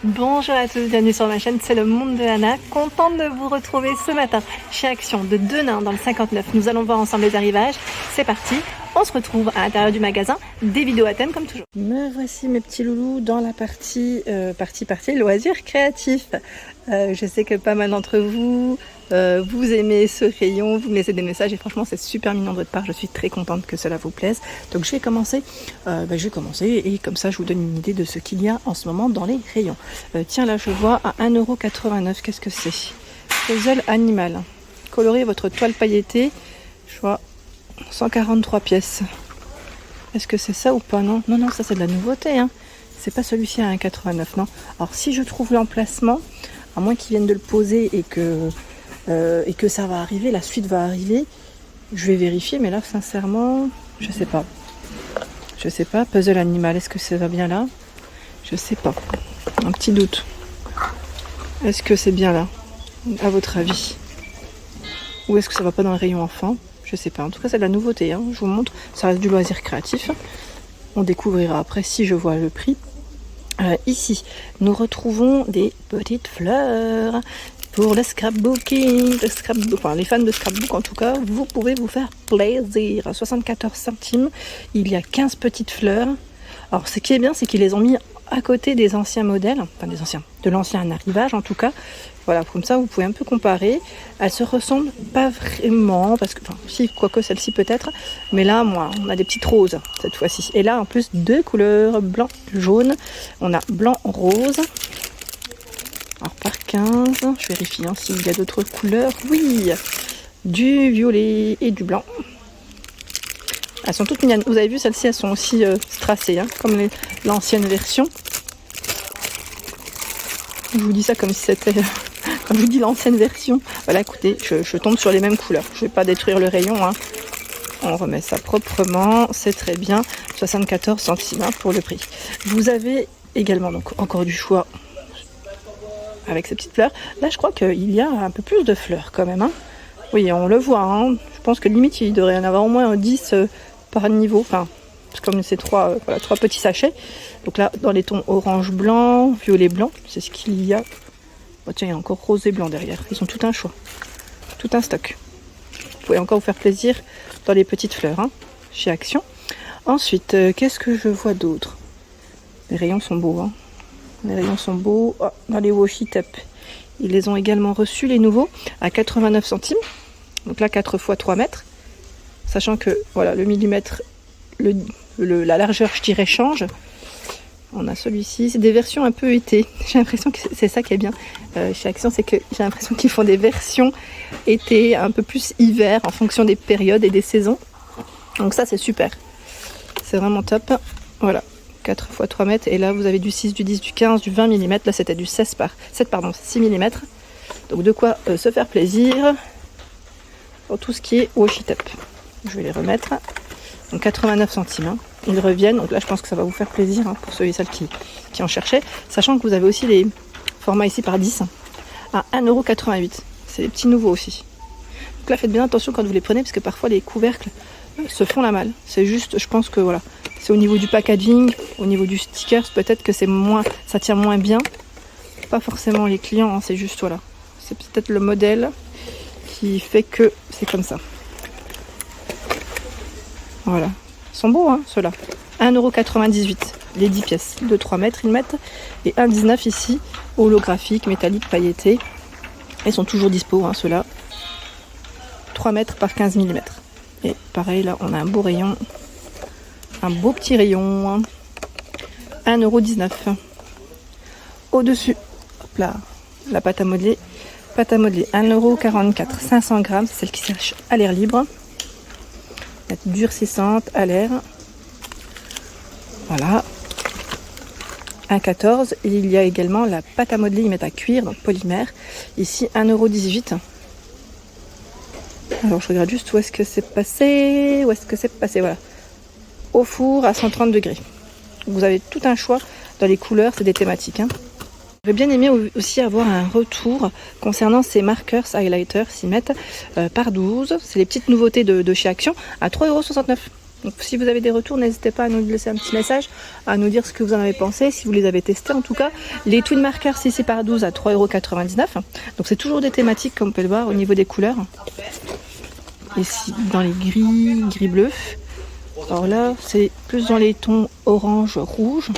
Bonjour à tous, bienvenue sur ma chaîne, c'est le monde de Anna. Contente de vous retrouver ce matin chez Action de Denain dans le 59. Nous allons voir ensemble les arrivages. C'est parti, on se retrouve à l'intérieur du magasin, des vidéos à thème comme toujours. Me voici mes petits loulous dans la partie loisirs créatifs. Je sais que pas mal d'entre vous, vous aimez ce rayon, vous me laissez des messages et franchement c'est super mignon de votre part, je suis très contente que cela vous plaise. Donc je vais commencer et comme ça je vous donne une idée de ce qu'il y a en ce moment dans les rayons. Tiens là je vois à 1,89€, qu'est-ce que c'est? Puzzle animal. Colorez votre toile pailletée, je vois 143 pièces. Est-ce que c'est ça ou pas? Non, ça c'est de la nouveauté, hein. C'est pas celui-ci à 1,89€, non. Alors si je trouve l'emplacement, à moins qu'ils viennent de le poser et que ça va arriver, la suite va arriver, je vais vérifier, mais là sincèrement, je sais pas. Puzzle animal, est-ce que ça va bien là? Je sais pas. Un petit doute. Est-ce que c'est bien là, à votre avis? Ou est-ce que ça va pas dans le rayon enfant? Je sais pas. En tout cas, c'est de la nouveauté, hein. Je vous montre. Ça reste du loisir créatif. On découvrira après si je vois le prix. Ici, nous retrouvons des petites fleurs pour le scrapbooking. Les fans de scrapbook, en tout cas, vous pouvez vous faire plaisir. 74 centimes. Il y a 15 petites fleurs. Alors, ce qui est bien, c'est qu'ils les ont mis à côté des anciens modèles, de l'ancien arrivage en tout cas. Voilà, comme ça vous pouvez un peu comparer. Elles se ressemblent pas vraiment, parce que, si, quoique celle-ci peut-être, mais là, on a des petites roses cette fois-ci. Et là, en plus, deux couleurs, blanc, jaune. On a blanc, rose. Alors par 15, je vérifie s'il y a d'autres couleurs. Oui, du violet et du blanc. Elles sont toutes mignonnes. Vous avez vu, celles-ci, elles sont aussi strassées, hein, comme l'ancienne version. Je vous dis ça comme si c'était... Quand je vous dis l'ancienne version, voilà, écoutez, je tombe sur les mêmes couleurs. Je ne vais pas détruire le rayon, hein. On remet ça proprement, c'est très bien. 74 centimes pour le prix. Vous avez également donc encore du choix avec ces petites fleurs. Là, je crois qu'il y a un peu plus de fleurs quand même, hein. Oui, on le voit, hein. Je pense que limite, il devrait y en avoir au moins 10 par niveau. Enfin, comme ces trois petits sachets. Donc là, dans les tons orange, blanc, violet, blanc, c'est ce qu'il y a. Oh, tiens, il y a encore rose et blanc derrière. Ils ont tout un choix, tout un stock. Vous pouvez encore vous faire plaisir dans les petites fleurs, hein, chez Action. Ensuite, qu'est-ce que je vois d'autre? Les rayons sont beaux, hein. Les rayons sont beaux. Oh, dans les washi tape, ils les ont également reçus, les nouveaux, à 89 centimes. Donc là, 4 x 3 mètres. Sachant que, voilà, le millimètre, la largeur, je dirais, change. On a celui-ci, c'est des versions un peu été. J'ai l'impression que c'est ça qui est bien chez Action, c'est que j'ai l'impression qu'ils font des versions été, un peu plus hiver, en fonction des périodes et des saisons. Donc ça, c'est super. C'est vraiment top. Voilà, 4 x 3 mètres. Et là, vous avez du 6, du 10, du 15, du 20 mm. Là, c'était du 6 mm. Donc de quoi se faire plaisir pour tout ce qui est washi tape. Je vais les remettre. Donc 89 centimes. Hein. Ils reviennent. Donc là, je pense que ça va vous faire plaisir, hein, pour ceux et celles qui en cherchaient. Sachant que vous avez aussi les formats ici par 10 à 1,88€. C'est des petits nouveaux aussi. Donc là, faites bien attention quand vous les prenez parce que parfois les couvercles se font la malle. C'est juste, je pense que voilà, c'est au niveau du packaging, au niveau du sticker, peut-être que ça tient moins bien. Pas forcément les clients, hein, c'est juste voilà. C'est peut-être le modèle qui fait que c'est comme ça. Voilà. Ils sont beaux, hein, ceux-là. 1,98€, les 10 pièces. De 3 mètres, ils mettent. Et 1,19€ ici, holographique, métallique, pailleté. Ils sont toujours dispo, hein, ceux-là. 3 mètres par 15 mm. Et pareil, là, on a un beau rayon. Un beau petit rayon. 1,19€. Au-dessus, hop là, la pâte à modeler. Pâte à modeler, 1,44€. 500 grammes, c'est celle qui cherche à l'air libre. Durcissante à l'air. Voilà. 1,14€. Et il y a également la pâte à modeler, ils mettent à cuire, donc polymère. Ici, 1,18€. Alors, je regarde juste où est-ce que c'est passé. Voilà. Au four à 130 degrés. Vous avez tout un choix dans les couleurs, c'est des thématiques, hein. J'aurais bien aimé aussi avoir un retour concernant ces marqueurs highlighters, s'y mettent par 12. C'est les petites nouveautés de chez Action à 3,69€. Donc si vous avez des retours, n'hésitez pas à nous laisser un petit message, à nous dire ce que vous en avez pensé, si vous les avez testés en tout cas. Les Twin Markers 6x12 à 3,99 €. Donc c'est toujours des thématiques comme on peut le voir au niveau des couleurs. Ici dans les gris bleu. Alors là c'est plus dans les tons orange, rouge.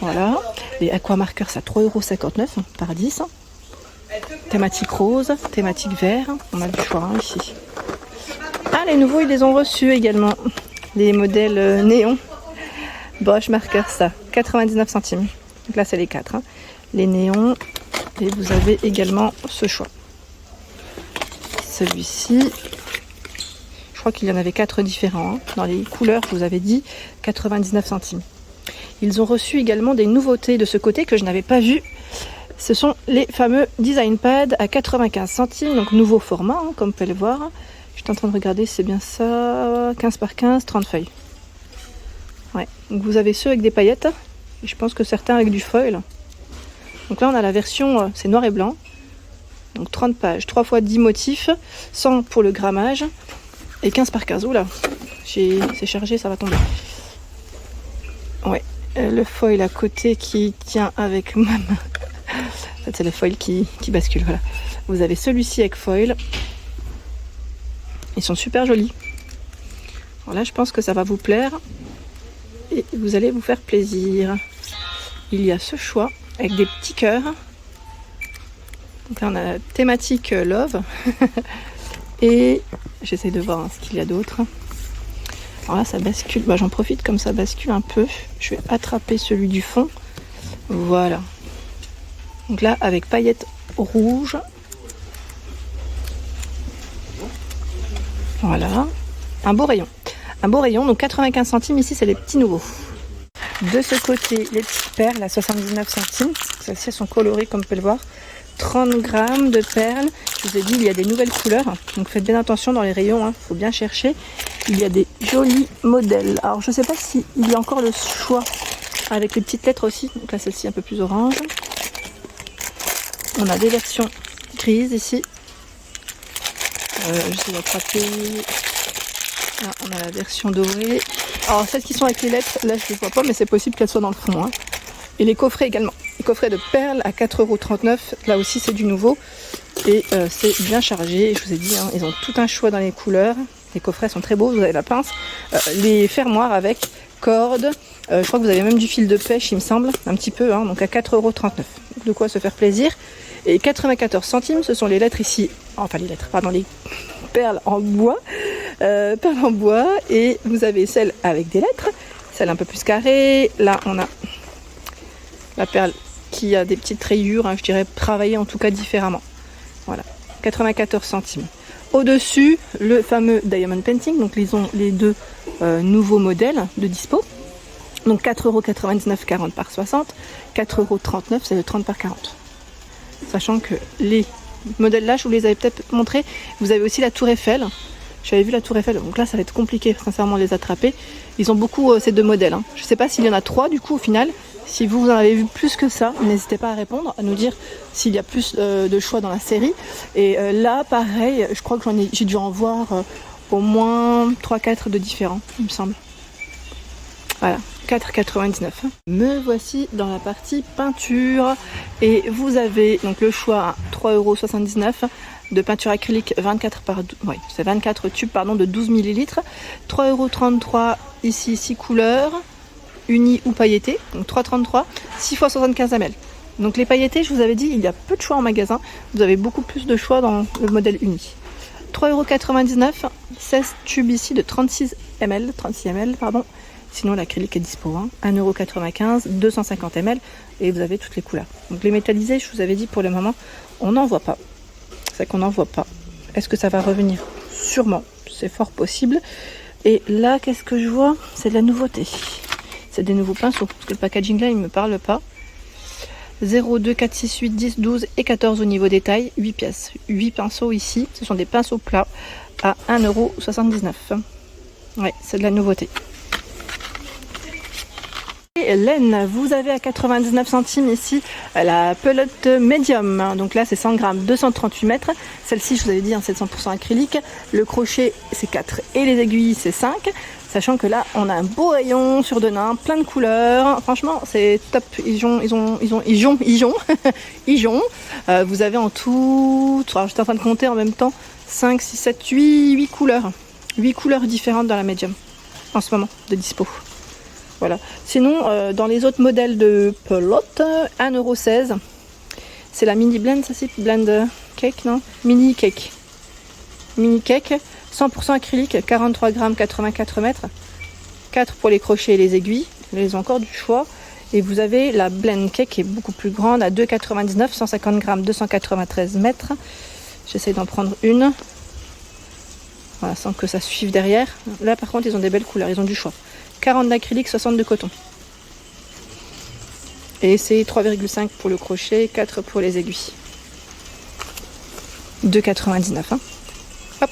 Voilà. Les Aqua Markers à 3,59 € par 10. Thématique rose, thématique vert. On a du choix ici. Ah, les nouveaux, ils les ont reçus également. Les modèles néons. Brush Markers, ça, 99 centimes. Donc là, c'est les 4. Les néons. Et vous avez également ce choix. Celui-ci. Je crois qu'il y en avait 4 différents. Dans les couleurs, je vous avais dit 99 centimes. Ils ont reçu également des nouveautés de ce côté que je n'avais pas vu. Ce sont les fameux Design Pads à 95 centimes. Donc nouveau format, comme vous pouvez le voir. Je suis en train de regarder, c'est bien ça, 15 par 15, 30 feuilles. Ouais, donc vous avez ceux avec des paillettes, et je pense que certains avec du foil. Donc là on a la version, c'est noir et blanc, donc 30 pages, 3 x 10 motifs, 100 pour le grammage, et 15 par 15, oula, c'est chargé, ça va tomber. Ouais, le foil à côté qui tient avec ma main. En fait c'est le foil qui bascule, voilà. Vous avez celui-ci avec foil. Ils sont super jolis. Alors là, je pense que ça va vous plaire. Et vous allez vous faire plaisir. Il y a ce choix avec des petits cœurs. Donc là, on a la thématique Love. Et j'essaie de voir ce qu'il y a d'autre. Alors là, ça bascule. Bah, j'en profite comme ça bascule un peu. Je vais attraper celui du fond. Voilà. Donc là, avec paillettes rouges. Voilà, un beau rayon, donc 95 centimes, ici c'est les petits nouveaux. De ce côté, les petites perles à 79 centimes, celles-ci sont colorées comme vous pouvez le voir. 30 grammes de perles, je vous ai dit il y a des nouvelles couleurs, donc faites bien attention dans les rayons, faut bien chercher. Il y a des jolis modèles, alors je ne sais pas s'il y a encore le choix avec les petites lettres aussi, donc là celle-ci un peu plus orange. On a des versions grises ici. J'essaie d'attraper. Là, on a la version dorée. Alors, celles qui sont avec les lettres, là, je ne les vois pas, mais c'est possible qu'elles soient dans le fond. Hein. Et les coffrets également. Les coffrets de perles à 4,39 €. Là aussi, c'est du nouveau. Et c'est bien chargé. Je vous ai dit, hein, ils ont tout un choix dans les couleurs. Les coffrets sont très beaux. Vous avez la pince. Les fermoirs avec cordes. Je crois que vous avez même du fil de pêche, il me semble. Un petit peu. Hein, donc à 4,39 €. De quoi se faire plaisir. Et 94 centimes, ce sont les lettres ici. Enfin, les lettres, pardon, les perles en bois. Perles en bois. Et vous avez celles avec des lettres. Celle un peu plus carrée. Là, on a la perle qui a des petites rayures. Hein, je dirais travaillées en tout cas différemment. Voilà. 94 centimes. Au-dessus, le fameux Diamond Painting. Donc, ils ont les deux nouveaux modèles de dispo. Donc, 4,99 €, 40 par 60. 4,39 €, c'est le 30 par 40. Sachant que les modèles là, je vous les avais peut-être montrés. Vous avez aussi la Tour Eiffel. J'avais vu la Tour Eiffel, donc là ça va être compliqué sincèrement de les attraper. Ils ont beaucoup ces deux modèles. Hein. Je ne sais pas s'il y en a 3 du coup au final. Si vous en avez vu plus que ça, n'hésitez pas à répondre, à nous dire s'il y a plus de choix dans la série. Et là pareil, je crois que j'ai dû en voir au moins 3-4 de différents, il me semble. Voilà. 4,99 €. Me voici dans la partie peinture et vous avez donc le choix à 3,79 € de peinture acrylique 24 tubes de 12 ml. 3,33 € ici 6 couleurs, unies ou pailletées, donc 3,33 €, 6 x 75 ml. Donc les pailletés, je vous avais dit, il y a peu de choix en magasin, vous avez beaucoup plus de choix dans le modèle uni. 3,99 €, 16 tubes ici de 36 ml, pardon. Sinon l'acrylique est dispo, hein. 1,95 €, 250 ml et vous avez toutes les couleurs. Donc les métallisés, je vous avais dit pour le moment, on n'en voit pas. C'est qu'on n'en voit pas. Est-ce que ça va revenir? Sûrement, c'est fort possible. Et là, qu'est-ce que je vois? C'est de la nouveauté. C'est des nouveaux pinceaux, parce que le packaging là, il ne me parle pas. 0, 2, 4, 6, 8, 10, 12 et 14 au niveau des tailles, 8 pièces. 8 pinceaux ici, ce sont des pinceaux plats à 1,79 €. Ouais, c'est de la nouveauté. Et laine, vous avez à 99 centimes ici la pelote médium. Donc là, c'est 100 grammes, 238 mètres. Celle-ci, je vous avais dit, c'est 100% acrylique. Le crochet, c'est 4 et les aiguilles, c'est 5. Sachant que là, on a un beau rayon sur Denain, plein de couleurs. Franchement, c'est top. Vous avez en tout, alors j'étais en train de compter en même temps, 5, 6, 7, 8 couleurs. 8 couleurs différentes dans la médium en ce moment de dispo. Voilà. Sinon, dans les autres modèles de pelote, 1,16 €. C'est la mini blend, ça c'est blend cake, non? Mini cake. Mini cake, 100% acrylique, 43 grammes, 84 mètres. 4 pour les crochets et les aiguilles. Ils ont encore du choix. Et vous avez la blend cake qui est beaucoup plus grande, à 2,99 €, 150 grammes, 293 mètres. J'essaie d'en prendre une. Voilà, sans que ça suive derrière. Là par contre, ils ont des belles couleurs, ils ont du choix. 40 d'acrylique, 60 de coton. Et c'est 3,5 pour le crochet, 4 pour les aiguilles. 2,99 €. Hein. Hop.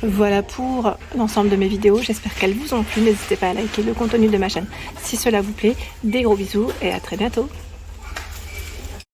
Voilà pour l'ensemble de mes vidéos. J'espère qu'elles vous ont plu. N'hésitez pas à liker le contenu de ma chaîne si cela vous plaît. Des gros bisous et à très bientôt.